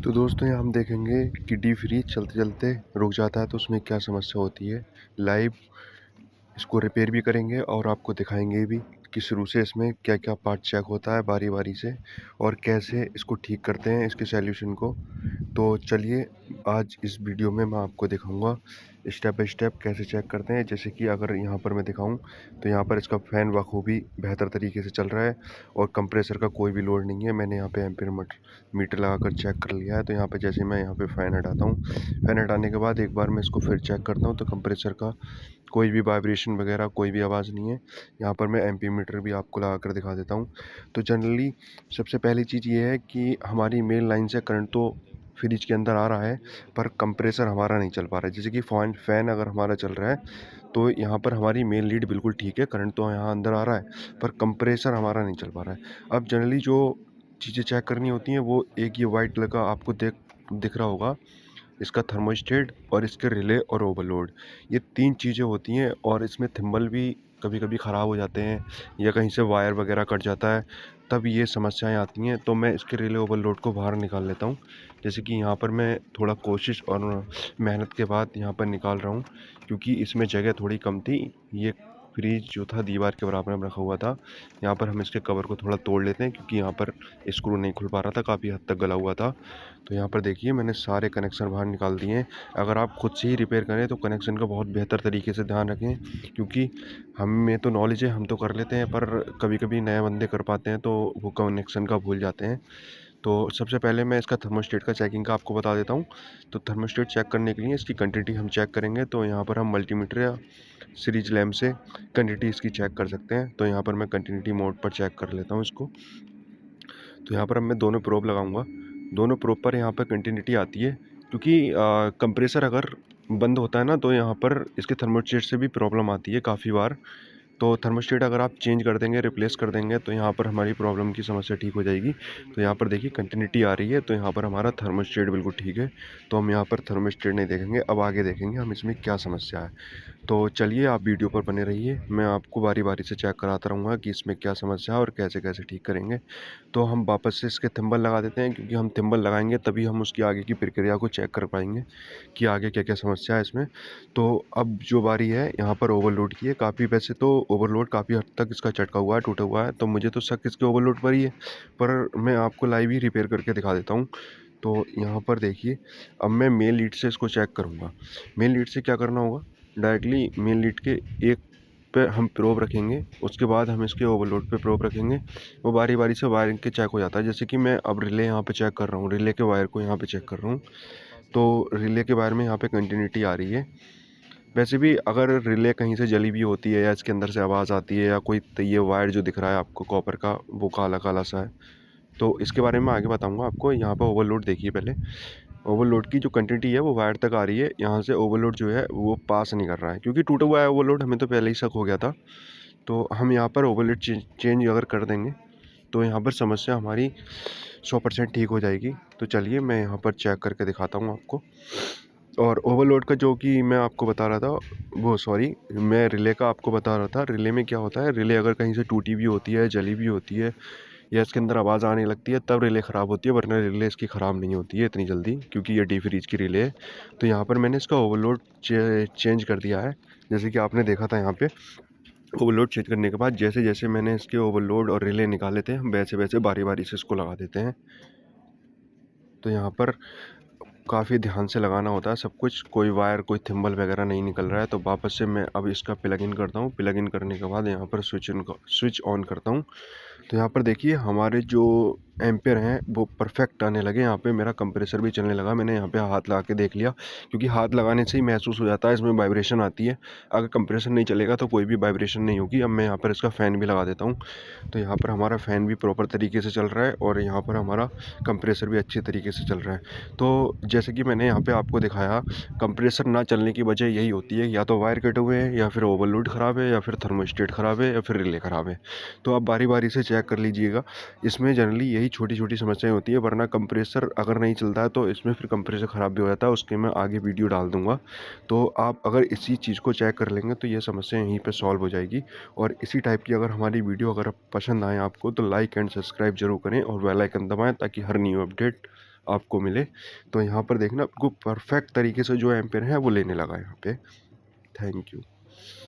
तो दोस्तों यहाँ हम देखेंगे कि डीप फ्रीज चलते चलते रुक जाता है तो उसमें क्या समस्या होती है। लाइव इसको रिपेयर भी करेंगे और आपको दिखाएंगे भी कि शुरू से इसमें क्या क्या पार्ट चेक होता है बारी बारी से और कैसे इसको ठीक करते हैं इसके सॉल्यूशन को। तो चलिए आज इस वीडियो में मैं आपको दिखाऊंगा स्टेप बाय स्टेप कैसे चेक करते हैं। जैसे कि अगर यहाँ पर मैं दिखाऊं तो यहाँ पर इसका फ़ैन बखूबी बेहतर तरीके से चल रहा है और कंप्रेसर का कोई भी लोड नहीं है। मैंने यहाँ पे एम्पीयर मीटर लगाकर चेक कर लिया है। तो यहाँ पे जैसे मैं यहाँ पे फ़ैन हटाता हूँ, फ़ैन हटाने के बाद एक बार मैं इसको फिर चेक करता हूँ तो कंप्रेसर का कोई भी वाइब्रेशन वगैरह कोई भी आवाज़ नहीं है। यहाँ पर मैं एम्पीयर मीटर भी आपको लगा कर दिखा देता हूँ। तो जनरली सबसे पहली चीज़ ये है कि हमारी मेन लाइन से करंट तो फ्रिज के अंदर आ रहा है पर कंप्रेसर हमारा नहीं चल पा रहा है। जैसे कि फ़ैन अगर हमारा चल रहा है तो यहाँ पर हमारी मेन लीड बिल्कुल ठीक है, करंट तो यहाँ अंदर आ रहा है पर कंप्रेसर हमारा नहीं चल पा रहा है। अब जनरली जो चीज़ें चेक करनी होती हैं वो एक ये वाइट कलर का आपको दिख रहा होगा, इसका थर्मोस्टेट और इसके रिले और ओवरलोड, ये 3 चीज़ें होती हैं। और इसमें थिम्बल भी कभी-कभी ख़राब हो जाते हैं या कहीं से वायर वगैरह कट जाता है, तब ये समस्याएं आती हैं। तो मैं इसके रिले ओवरलोड को बाहर निकाल लेता हूँ। जैसे कि यहाँ पर मैं थोड़ा कोशिश और मेहनत के बाद यहाँ पर निकाल रहा हूँ क्योंकि इसमें जगह थोड़ी कम थी। ये फ्रिज जो था दीवार के बराबर में रखा हुआ था। यहाँ पर हम इसके कवर को थोड़ा तोड़ लेते हैं क्योंकि यहाँ पर स्क्रू नहीं खुल पा रहा था, काफ़ी हद तक गला हुआ था। तो यहाँ पर देखिए मैंने सारे कनेक्शन बाहर निकाल दिए हैं। अगर आप खुद से ही रिपेयर करें तो कनेक्शन का बहुत बेहतर तरीके से ध्यान रखें क्योंकि हमें तो नॉलेज है, हम तो कर लेते हैं, पर कभी-कभी नए बंदे कर पाते हैं तो वो कनेक्शन का भूल जाते हैं। तो सबसे पहले मैं इसका थर्मोस्टेट का चेकिंग का आपको बता देता हूँ। तो थर्मोस्टेट चेक करने के लिए इसकी क्वांटिटी हम चेक करेंगे। तो यहाँ पर हम मल्टीमीटर या सीरीज लैंप से क्वांटिटी इसकी चेक कर सकते हैं। तो यहाँ पर मैं कंटिन्यूटी मोड पर चेक कर लेता हूँ इसको। तो यहाँ पर अब मैं दोनों प्रोब लगाऊंगा। दोनों प्रोब पर यहाँ पर कंटिन्यूटी आती है क्योंकि कंप्रेसर अगर बंद होता है ना तो यहाँ पर इसके थर्मोस्टेट से भी प्रॉब्लम आती है काफ़ी बार। तो थर्मोस्टेट अगर आप चेंज कर देंगे, रिप्लेस कर देंगे तो यहाँ पर हमारी प्रॉब्लम की समस्या ठीक हो जाएगी। तो यहाँ पर देखिए कंटिन्यूटी आ रही है तो यहाँ पर हमारा थर्मोस्टेट बिल्कुल ठीक है। तो हम यहाँ पर थर्मोस्टेट नहीं देखेंगे, अब आगे देखेंगे हम इसमें क्या समस्या है। तो चलिए आप वीडियो पर बने रहिए, मैं आपको बारी बारी से चेक कराता रहूँगा कि इसमें क्या समस्या है और कैसे कैसे ठीक करेंगे। तो हम वापस से इसके थिम्बल लगा देते हैं क्योंकि हम थिम्बल लगाएंगे तभी हम उसकी आगे की प्रक्रिया को चेक कर पाएंगे कि आगे क्या क्या समस्या है इसमें। तो अब जो बारी है यहाँ पर ओवरलोड की है। काफ़ी वैसे तो ओवरलोड काफ़ी हद तक इसका चटका हुआ है, टूटा हुआ है, तो मुझे तो शक इसके ओवरलोड पर ही है, पर मैं आपको लाइव ही रिपेयर करके दिखा देता हूँ। तो यहाँ पर देखिए अब मैं मेन लीड से इसको चेक करूँगा। मेन लीड से क्या करना होगा, डायरेक्टली मेन लीड के एक पे हम प्रोब रखेंगे, उसके बाद हम इसके ओवरलोड पे प्रोब रखेंगे। वो बारी बारी से वायरिंग के चेक हो जाता है। जैसे कि मैं अब रिले यहाँ पे चेक कर रहा हूँ, रिले के वायर को यहाँ पे चेक कर रहा हूँ। तो रिले के वायर में यहाँ पे कंटिन्यूटी आ रही है। वैसे भी अगर रिले कहीं से जली भी होती है या इसके अंदर से आवाज़ आती है या कोई ये वायर जो दिख रहा है आपको कॉपर का वो काला काला सा है, तो इसके बारे में आगे बताऊंगा आपको। यहाँ पर ओवरलोड देखिए, पहले ओवरलोड की जो क्वांटिटी है वो वायर तक आ रही है, यहाँ से ओवरलोड जो है वो पास नहीं कर रहा है क्योंकि टूटा हुआ है ओवरलोड, हमें तो पहले ही शक हो गया था। तो हम यहाँ पर ओवरलोड चेंज अगर कर देंगे तो यहाँ पर समस्या हमारी 100% ठीक हो जाएगी। तो चलिए मैं यहाँ पर चेक करके दिखाता हूँ आपको। और ओवरलोड का जो कि मैं आपको बता रहा था, वो सॉरी मैं रिले का आपको बता रहा था। रिले में क्या होता है, रिले अगर कहीं से टूटी भी होती है, जली भी होती है या इसके अंदर आवाज़ आने लगती है तब रिले ख़राब होती है, वरना रिले इसकी ख़राब नहीं होती है इतनी जल्दी क्योंकि ये डी फ्रीज की रिले है। तो यहाँ पर मैंने इसका ओवरलोड चेंज कर दिया है। जैसे कि आपने देखा था यहाँ पे ओवरलोड चेंज करने के बाद जैसे जैसे मैंने इसके ओवरलोड और रिले निकाले थे हम वैसे वैसे बारी बारी से इसको लगा देते हैं। तो यहाँ पर काफ़ी ध्यान से लगाना होता है सब कुछ, कोई वायर कोई थिम्बल वगैरह नहीं निकल रहा है। तो वापस से मैं अब इसका प्लग इन करता हूँ। प्लग इन करने के बाद यहाँ पर स्विच ऑन करता हूँ। तो यहाँ पर देखिए हमारे जो एम्पेयर हैं वो परफेक्ट आने लगे। यहाँ पे मेरा कंप्रेसर भी चलने लगा। मैंने यहाँ पे हाथ लगा के देख लिया क्योंकि हाथ लगाने से ही महसूस हो जाता है, इसमें वाइब्रेशन आती है। अगर कंप्रेसर नहीं चलेगा तो कोई भी वाइब्रेशन नहीं होगी। अब मैं यहाँ पर इसका फ़ैन भी लगा देता हूँ। तो यहाँ पर हमारा फ़ैन भी प्रॉपर तरीके से चल रहा है और यहाँ पर हमारा कंप्रेसर भी अच्छे तरीके से चल रहा है। तो जैसे कि मैंने यहाँ पे आपको दिखाया, कंप्रेसर ना चलने की वजह यही होती है, या तो वायर कटे हुए हैं या फिर ओवरलोड ख़राब है या फिर थर्मोस्टेट ख़राब है या फिर रिले ख़राब है। तो आप बारी बारी से चेक कर लीजिएगा। इसमें जनरली यही छोटी छोटी समस्याएं होती है, वरना कंप्रेसर अगर नहीं चलता है तो इसमें फिर कंप्रेसर ख़राब भी हो जाता है, उसके मैं आगे वीडियो डाल दूँगा। तो आप अगर इसी चीज़ को चेक कर लेंगे तो ये समस्या यहीं पर सॉल्व हो जाएगी। और इसी टाइप की अगर हमारी वीडियो अगर पसंद आए आपको तो लाइक एंड सब्सक्राइब जरूर करें और बेल आइकन दबाएँ ताकि हर न्यू अपडेट आपको मिले। तो यहाँ पर देखना आपको परफेक्ट तरीके से जो एम्पेयर है वो लेने लगा यहाँ पे। Thank you.